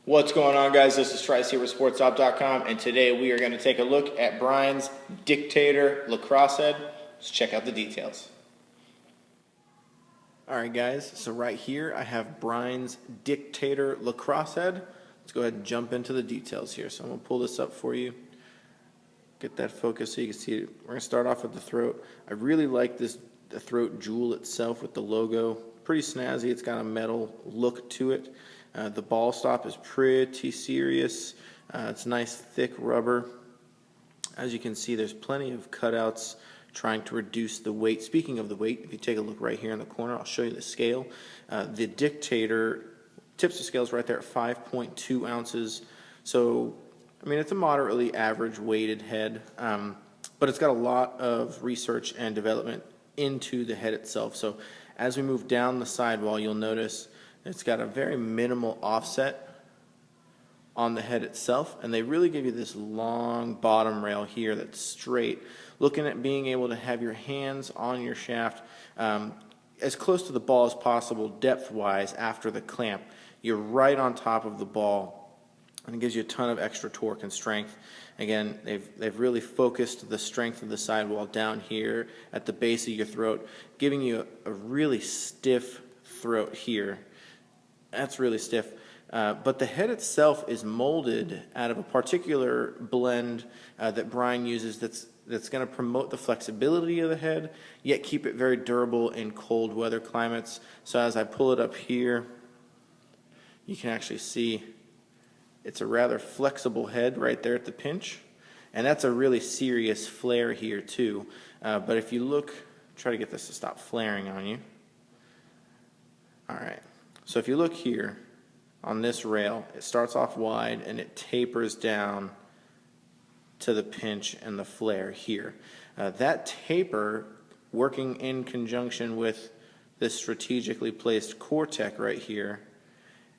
What's going on, guys? This is Trice here with SportStop.com, and today we are going to take a look at Brine's Dictator Lacrosse head. Let's check out the details. Alright guys, so right here I have Brine's Dictator Lacrosse head. Let's go ahead and jump into the details here. So I'm going to pull this up for you. Get that focus so you can see it. We're going to start off with the throat. I really like the throat jewel itself with the logo. Pretty snazzy. It's got a metal look to it. The ball stop is pretty serious. It's nice thick rubber. As you can see, there's plenty of cutouts trying to reduce the weight. Speaking of the weight, if you take a look right here in the corner, I'll show you the scale. The Dictator tips the scales right there at 5.2 ounces. So, I mean, it's a moderately average weighted head, but it's got a lot of research and development into the head itself. So as we move down the sidewall, you'll notice it's got a very minimal offset on the head itself, and they really give you this long bottom rail here that's straight. Looking at being able to have your hands on your shaft as close to the ball as possible depth-wise after the clamp. You're right on top of the ball, and it gives you a ton of extra torque and strength. Again, they've really focused the strength of the sidewall down here at the base of your throat, giving you a really stiff throat here. That's really stiff. But the head itself is molded out of a particular blend that Brine uses that's going to promote the flexibility of the head, yet keep it very durable in cold weather climates. So as I pull it up here, you can actually see it's a rather flexible head right there at the pinch. And that's a really serious flare here too. But if you look, try to get this to stop flaring on you. Alright, so if you look here on this rail, it starts off wide and it tapers down to the pinch and the flare here. That taper, working in conjunction with this strategically placed Core-Tech right here,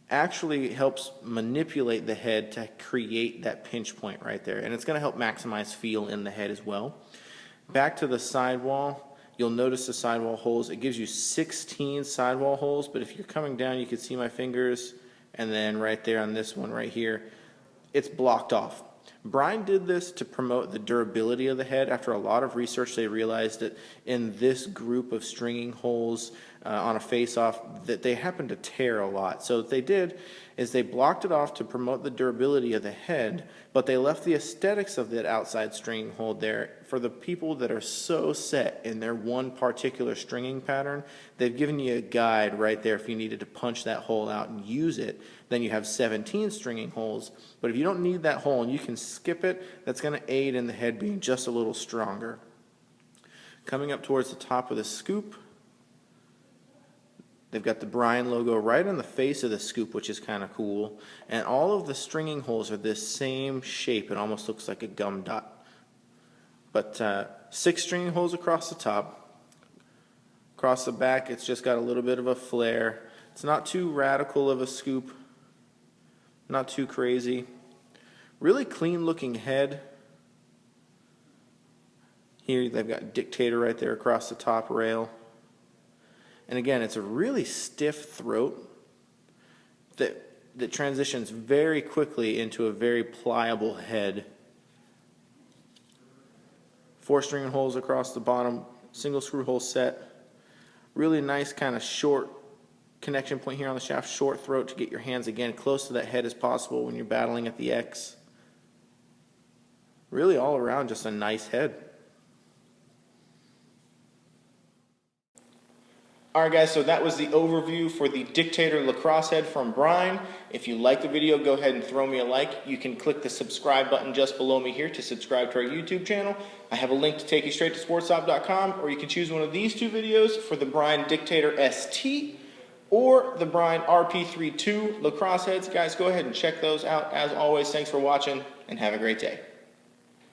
actually helps manipulate the head to create that pinch point right there, and it's going to help maximize feel in the head as well. Back to the sidewall, you'll notice the sidewall holes. It gives you 16 sidewall holes, but if you're coming down, you can see my fingers, and then right there on this one right here, it's blocked off. Brine did this to promote the durability of the head. After a lot of research, they realized that in this group of stringing holes on a face-off that they happen to tear a lot. So what they did is they blocked it off to promote the durability of the head, but they left the aesthetics of that outside stringing hole there for the people that are so set in their one particular stringing pattern. They've given you a guide right there if you needed to punch that hole out and use it. Then you have 17 stringing holes, but if you don't need that hole and you can skip it, that's going to aid in the head being just a little stronger. Coming up towards the top of the scoop, they've got the Brine logo right on the face of the scoop, which is kind of cool. And all of the stringing holes are this same shape. It almost looks like a gum dot. But 6 stringing holes across the top. Across the back, it's just got a little bit of a flare. It's not too radical of a scoop. Not too crazy. Really clean looking head. Here they've got Dictator right there across the top rail. And again, it's a really stiff throat that transitions very quickly into a very pliable head. 4 stringing holes across the bottom, single screw hole set. Really nice kind of short connection point here on the shaft, short throat to get your hands again close to that head as possible when you're battling at the X. Really all around just a nice head. Alright guys, so that was the overview for the Dictator Lacrosse head from Brine. If you like the video, go ahead and throw me a like. You can click the subscribe button just below me here to subscribe to our YouTube channel. I have a link to take you straight to SportStop.com, or you can choose one of these 2 videos for the Brine Dictator ST or the Brine RP32 Lacrosse heads. Guys, go ahead and check those out. As always, thanks for watching and have a great day.